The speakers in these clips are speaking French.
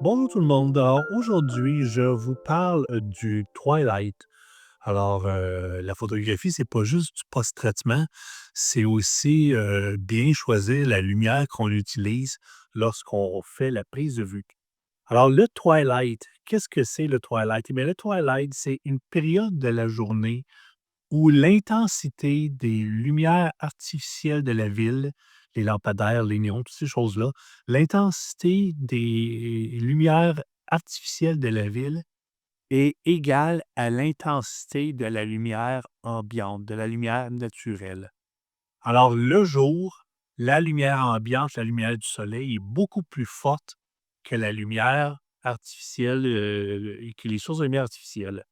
Bonjour tout le monde. Alors aujourd'hui, je vous parle du twilight. Alors, la photographie, c'est pas juste du post-traitement, c'est aussi bien choisir la lumière qu'on utilise lorsqu'on fait la prise de vue. Alors, le twilight, qu'est-ce que c'est le twilight? Eh bien, le twilight, c'est une période de la journée où l'intensité des lumières artificielles de la ville, les lampadaires, les néons, toutes ces choses-là, l'intensité des lumières artificielles de la ville est égale à l'intensité de la lumière ambiante, de la lumière naturelle. Alors, le jour, la lumière ambiante, la lumière du soleil est beaucoup plus forte que la lumière artificielle, que les sources de lumière artificielles.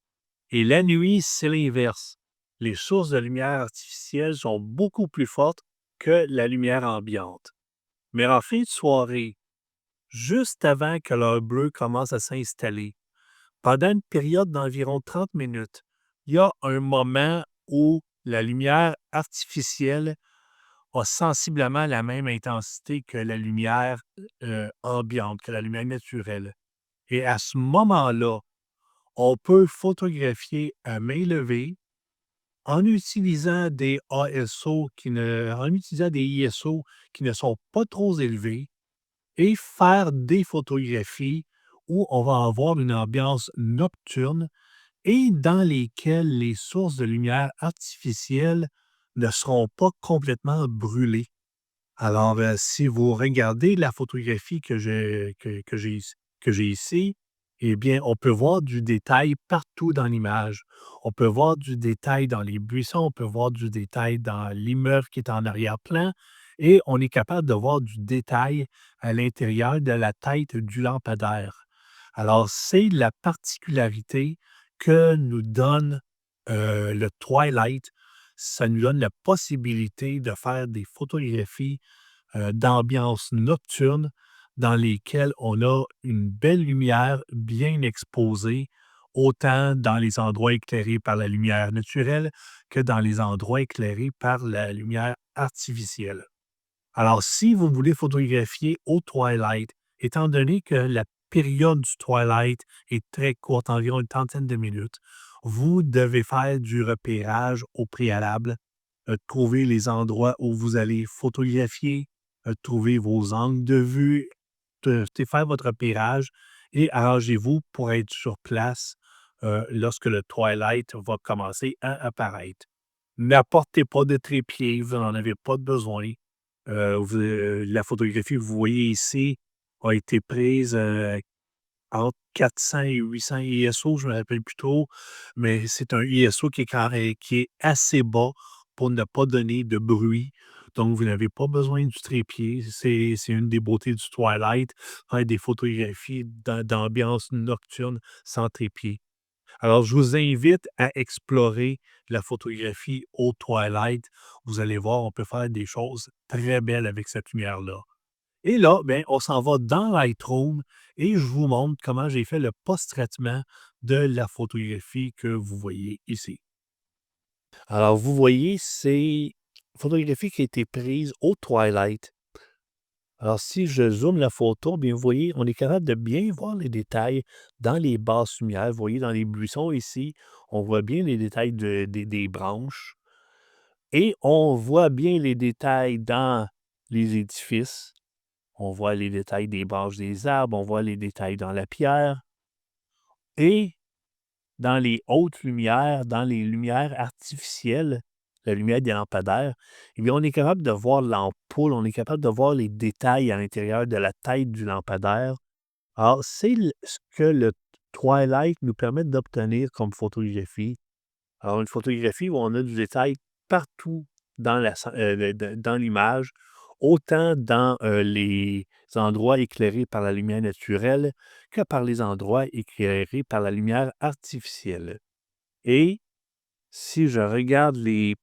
Et la nuit, c'est l'inverse. Les sources de lumière artificielle sont beaucoup plus fortes que la lumière ambiante. Mais en fin de soirée, juste avant que l'heure bleue commence à s'installer, pendant une période d'environ 30 minutes, il y a un moment où la lumière artificielle a sensiblement la même intensité que la lumière ambiante, que la lumière naturelle. Et à ce moment-là, on peut photographier à main levée en utilisant des ASO en utilisant des ISO qui ne sont pas trop élevés et faire des photographies où on va avoir une ambiance nocturne et dans lesquelles les sources de lumière artificielle ne seront pas complètement brûlées. Alors, si vous regardez la photographie que j'ai ici, eh bien, on peut voir du détail partout dans l'image. On peut voir du détail dans les buissons, on peut voir du détail dans l'immeuble qui est en arrière-plan et on est capable de voir du détail à l'intérieur de la tête du lampadaire. Alors, c'est la particularité que nous donne, le twilight. Ça nous donne la possibilité de faire des photographies d'ambiance nocturne dans lesquelles on a une belle lumière bien exposée, autant dans les endroits éclairés par la lumière naturelle que dans les endroits éclairés par la lumière artificielle. Alors, si vous voulez photographier au twilight, étant donné que la période du twilight est très courte, environ une trentaine de minutes, vous devez faire du repérage au préalable, trouver les endroits où vous allez photographier, trouver vos angles de vue, faire votre repérage et arrangez-vous pour être sur place lorsque le twilight va commencer à apparaître. N'apportez pas de trépied, vous n'en avez pas besoin. La photographie que vous voyez ici a été prise entre 400 et 800 ISO, je me rappelle plus trop, mais c'est un ISO qui est assez bas pour ne pas donner de bruit. Donc, vous n'avez pas besoin du trépied. C'est une des beautés du twilight, faire des photographies d'ambiance nocturne sans trépied. Alors, je vous invite à explorer la photographie au twilight. Vous allez voir, on peut faire des choses très belles avec cette lumière-là. Et là, ben, on s'en va dans Lightroom et je vous montre comment j'ai fait le post-traitement de la photographie que vous voyez ici. Alors, vous voyez, c'est une photographie qui a été prise au twilight. Alors, si je zoome la photo, bien, vous voyez, on est capable de bien voir les détails dans les basses lumières. Vous voyez, dans les buissons ici, on voit bien les détails des branches et on voit bien les détails dans les édifices. On voit les détails des branches des arbres, on voit les détails dans la pierre et dans les hautes lumières, dans les lumières artificielles, la lumière des lampadaires, eh bien, on est capable de voir l'ampoule, on est capable de voir les détails à l'intérieur de la tête du lampadaire. Alors, c'est ce que le twilight nous permet d'obtenir comme photographie. Alors, une photographie où on a du détail partout dans l'image, autant dans les endroits éclairés par la lumière naturelle que par les endroits éclairés par la lumière artificielle. Et si je regarde les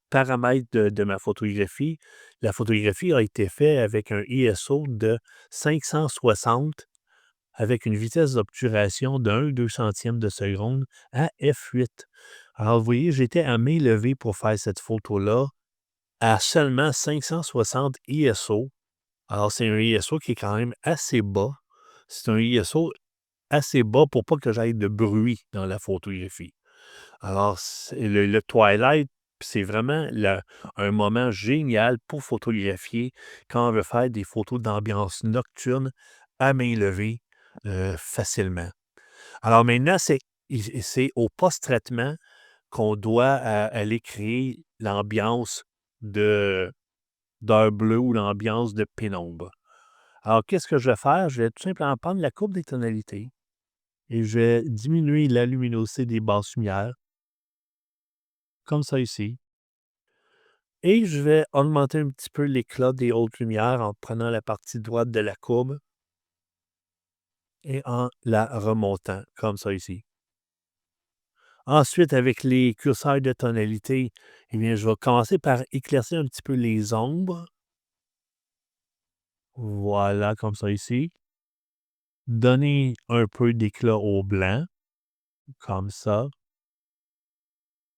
paramètres de ma photographie, la photographie a été faite avec un ISO de 560 avec une vitesse d'obturation d'1/2 centième de seconde à f8. Alors, vous voyez, j'étais à main levée pour faire cette photo-là à seulement 560 ISO. Alors, c'est un ISO qui est quand même assez bas. c'est un ISO assez bas pour pas que j'aille de bruit dans la photographie. Alors, le twilight, c'est vraiment un moment génial pour photographier quand on veut faire des photos d'ambiance nocturne à main levée, facilement. Alors maintenant, c'est au post-traitement qu'on doit, aller créer l'ambiance de d'heure bleue ou l'ambiance de pénombre. Alors qu'est-ce que je vais faire? Je vais tout simplement prendre la courbe des tonalités et je vais diminuer la luminosité des basses lumières, comme ça ici. Et je vais augmenter un petit peu l'éclat des hautes lumières en prenant la partie droite de la courbe et en la remontant, comme ça ici. Ensuite, avec les curseurs de tonalité, eh bien, je vais commencer par éclaircir un petit peu les ombres. Voilà, comme ça ici. Donner un peu d'éclat au blanc, comme ça.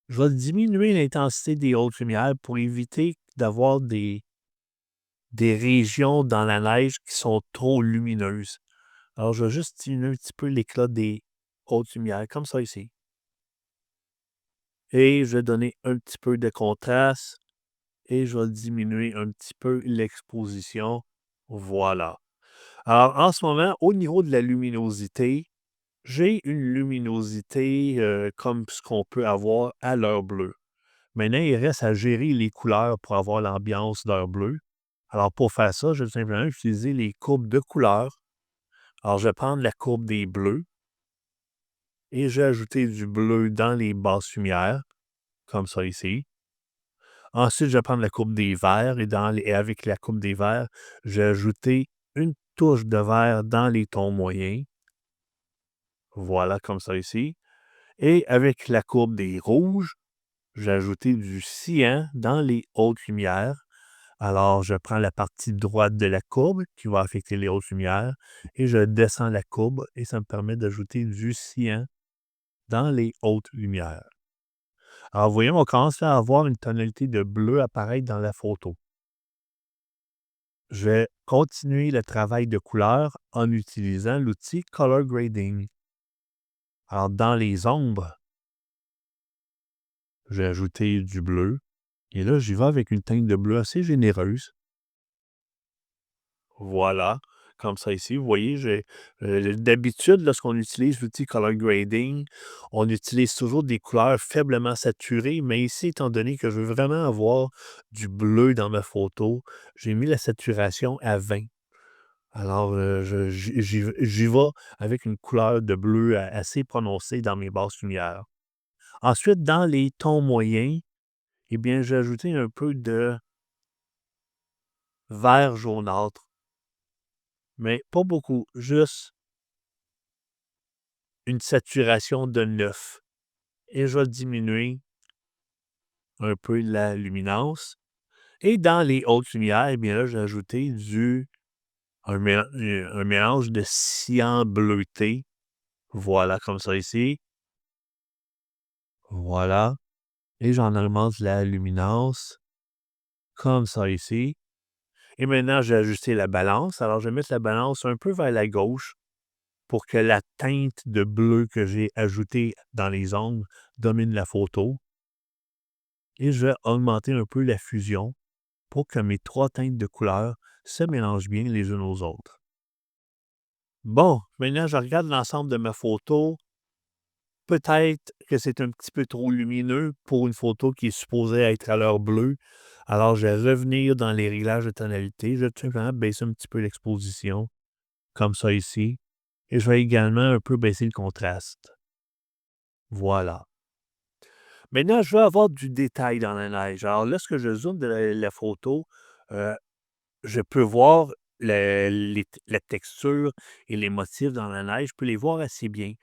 Je vais diminuer l'intensité des hautes lumières pour éviter d'avoir des régions dans la neige qui sont trop lumineuses. Alors, je vais juste diminuer un petit peu l'éclat des hautes lumières, comme ça ici. Et je vais donner un petit peu de contraste et je vais diminuer un petit peu l'exposition. Voilà. Alors, en ce moment, au niveau de la luminosité, j'ai une luminosité comme ce qu'on peut avoir à l'heure bleue. Maintenant, il reste à gérer les couleurs pour avoir l'ambiance d'heure bleue. Alors, pour faire ça, je vais simplement utiliser les courbes de couleurs. Alors, je vais prendre la courbe des bleus et je vais ajouter du bleu dans les basses lumières, comme ça ici. Ensuite, je vais prendre la courbe des verts et avec la courbe des verts, je vais ajouter une touche de vert dans les tons moyens. Voilà, comme ça ici. Et avec la courbe des rouges, j'ai ajouté du cyan dans les hautes lumières. Alors, je prends la partie droite de la courbe qui va affecter les hautes lumières et je descends la courbe et ça me permet d'ajouter du cyan dans les hautes lumières. Alors, vous voyez, on commence à avoir une tonalité de bleu apparaître dans la photo. Je vais continuer le travail de couleur en utilisant l'outil Color Grading. Alors, dans les ombres, je vais ajouter du bleu. Et là, j'y vais avec une teinte de bleu assez généreuse. Voilà, comme ça ici. Vous voyez, d'habitude, lorsqu'on utilise l'outil Color Grading, on utilise toujours des couleurs faiblement saturées, mais ici, étant donné que je veux vraiment avoir du bleu dans ma photo, j'ai mis la saturation à 20. Alors, j'y vais avec une couleur de bleu assez prononcée dans mes basses lumières. Ensuite, dans les tons moyens, eh bien, j'ai ajouté un peu de vert jaunâtre, mais pas beaucoup, juste une saturation de 9. Et je vais diminuer un peu la luminance. Et dans les hautes lumières, eh bien là, j'ai ajouté un mélange de cyan bleuté. Voilà, comme ça ici. Voilà. Et j'en augmente la luminance, comme ça ici. Et maintenant, j'ai ajusté la balance. Alors, je vais mettre la balance un peu vers la gauche pour que la teinte de bleu que j'ai ajoutée dans les ombres domine la photo. Et je vais augmenter un peu la fusion pour que mes 3 teintes de couleurs se mélangent bien les unes aux autres. Bon, maintenant, je regarde l'ensemble de ma photo. Peut-être que c'est un petit peu trop lumineux pour une photo qui est supposée être à l'heure bleue. Alors, je vais revenir dans les réglages de tonalité. Je vais tout simplement baisser un petit peu l'exposition, comme ça ici. Et je vais également un peu baisser le contraste. Voilà. Maintenant, je veux avoir du détail dans la neige. Alors, lorsque je zoome de la photo, euh, je peux voir la texture et les motifs dans la neige. Je peux les voir assez bien.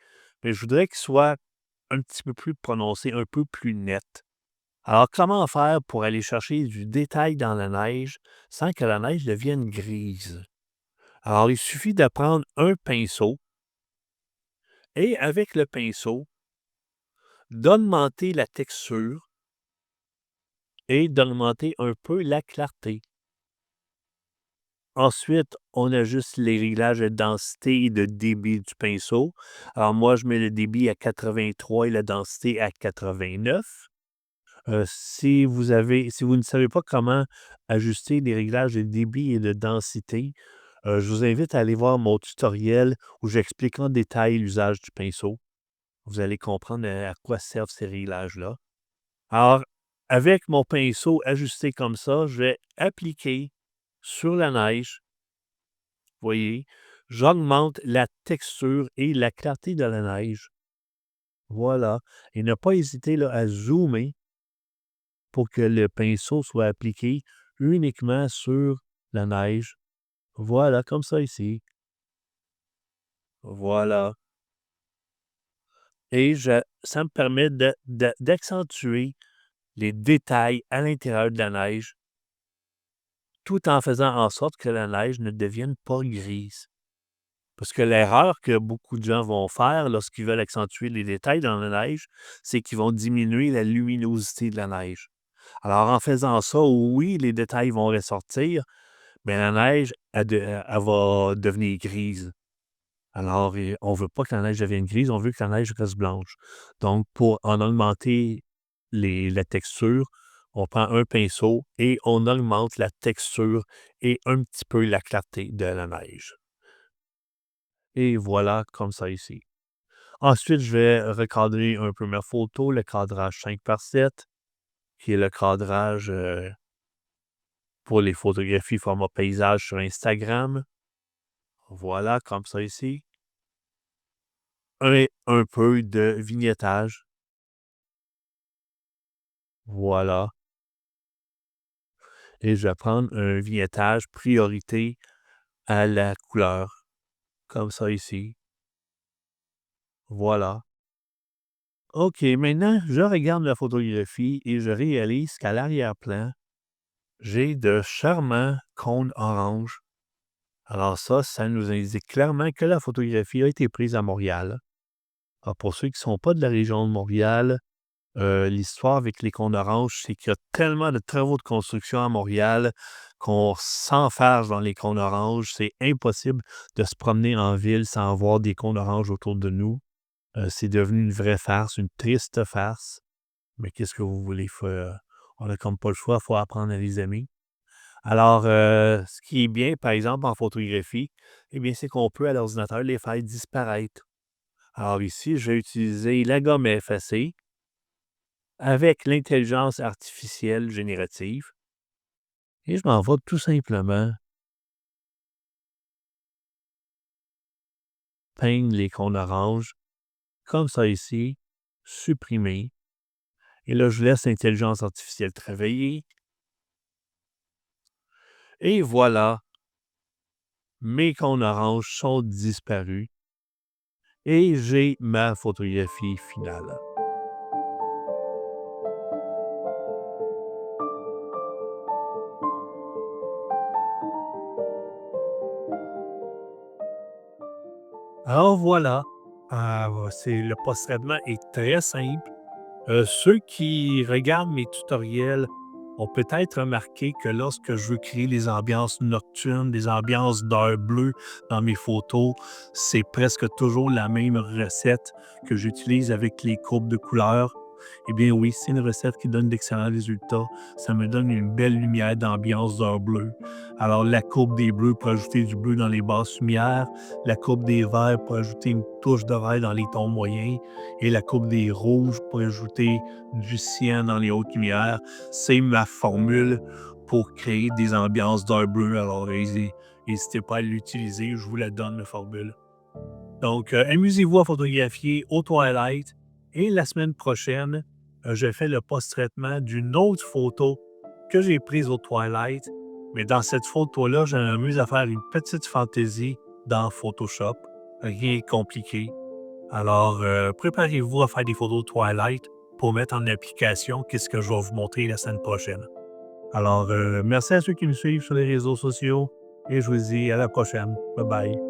Mais je voudrais qu'ils soient un petit peu plus prononcés, un peu plus nets. Alors, comment faire pour aller chercher du détail dans la neige sans que la neige devienne grise? Alors, il suffit de prendre un pinceau et avec le pinceau, d'augmenter la texture et d'augmenter un peu la clarté. Ensuite, on ajuste les réglages de densité et de débit du pinceau. Alors moi, je mets le débit à 83 et la densité à 89. Si vous ne savez pas comment ajuster les réglages de débit et de densité, je vous invite à aller voir mon tutoriel où j'explique en détail l'usage du pinceau. Vous allez comprendre à quoi servent ces réglages-là. Alors, avec mon pinceau ajusté comme ça, je vais appliquer sur la neige. Voyez, j'augmente la texture et la clarté de la neige. Voilà. Et ne pas hésiter là, à zoomer pour que le pinceau soit appliqué uniquement sur la neige. Voilà, comme ça ici. Voilà. Et ça me permet d'accentuer les détails à l'intérieur de la neige, tout en faisant en sorte que la neige ne devienne pas grise. Parce que l'erreur que beaucoup de gens vont faire lorsqu'ils veulent accentuer les détails dans la neige, c'est qu'ils vont diminuer la luminosité de la neige. Alors, en faisant ça, oui, les détails vont ressortir, mais la neige, elle va devenir grise. Alors, on ne veut pas que la neige devienne grise, on veut que la neige reste blanche. Donc, pour en augmenter la texture, on prend un pinceau et on augmente la texture et un petit peu la clarté de la neige. Et voilà, comme ça ici. Ensuite, je vais recadrer un peu ma photo, le cadrage 5x7, qui est le cadrage pour les photographies format paysage sur Instagram. Voilà, comme ça ici. Un peu de vignettage. Voilà. Et je vais prendre un vignettage priorité à la couleur, comme ça ici. Voilà. OK, maintenant, je regarde la photographie et je réalise qu'à l'arrière-plan, j'ai de charmants cônes orange. Alors ça nous indique clairement que la photographie a été prise à Montréal. Alors pour ceux qui ne sont pas de la région de Montréal, l'histoire avec les cônes orange, c'est qu'il y a tellement de travaux de construction à Montréal qu'on s'enfarge dans les cônes orange. C'est impossible de se promener en ville sans voir des cônes orange autour de nous. C'est devenu une vraie farce, une triste farce. Mais qu'est-ce que vous voulez faire? On n'a comme pas le choix, il faut apprendre à les aimer. Alors, ce qui est bien, par exemple, en photographie, eh bien, c'est qu'on peut, à l'ordinateur, les faire disparaître. Alors ici, je vais utiliser la gomme à effacer avec l'intelligence artificielle générative et je m'en vais tout simplement peindre les cônes oranges, comme ça ici, supprimer. Et là, je laisse l'intelligence artificielle travailler. Et voilà, mes cônes oranges sont disparus et j'ai ma photographie finale. Alors voilà, le post-traitement est très simple. Ceux qui regardent mes tutoriels ont peut-être remarqué que lorsque je veux créer des ambiances nocturnes, des ambiances d'heure bleue dans mes photos, c'est presque toujours la même recette que j'utilise avec les courbes de couleurs. Eh bien oui, c'est une recette qui donne d'excellents résultats. Ça me donne une belle lumière d'ambiance d'heure bleue. Alors la courbe des bleus pour ajouter du bleu dans les basses lumières, la courbe des verts pour ajouter une touche de vert dans les tons moyens et la courbe des rouges pour ajouter du cyan dans les hautes lumières. C'est ma formule pour créer des ambiances d'heure bleue. Alors, n'hésitez pas à l'utiliser. Je vous la donne, la formule. Donc, amusez-vous à photographier au Twilight. Et la semaine prochaine, je fais le post-traitement d'une autre photo que j'ai prise au Twilight. Mais dans cette photo-là, je m'amuse à faire une petite fantaisie dans Photoshop. Rien de compliqué. Alors, préparez-vous à faire des photos Twilight pour mettre en application qu'est-ce que je vais vous montrer la semaine prochaine. Alors, merci à ceux qui me suivent sur les réseaux sociaux et je vous dis à la prochaine. Bye bye.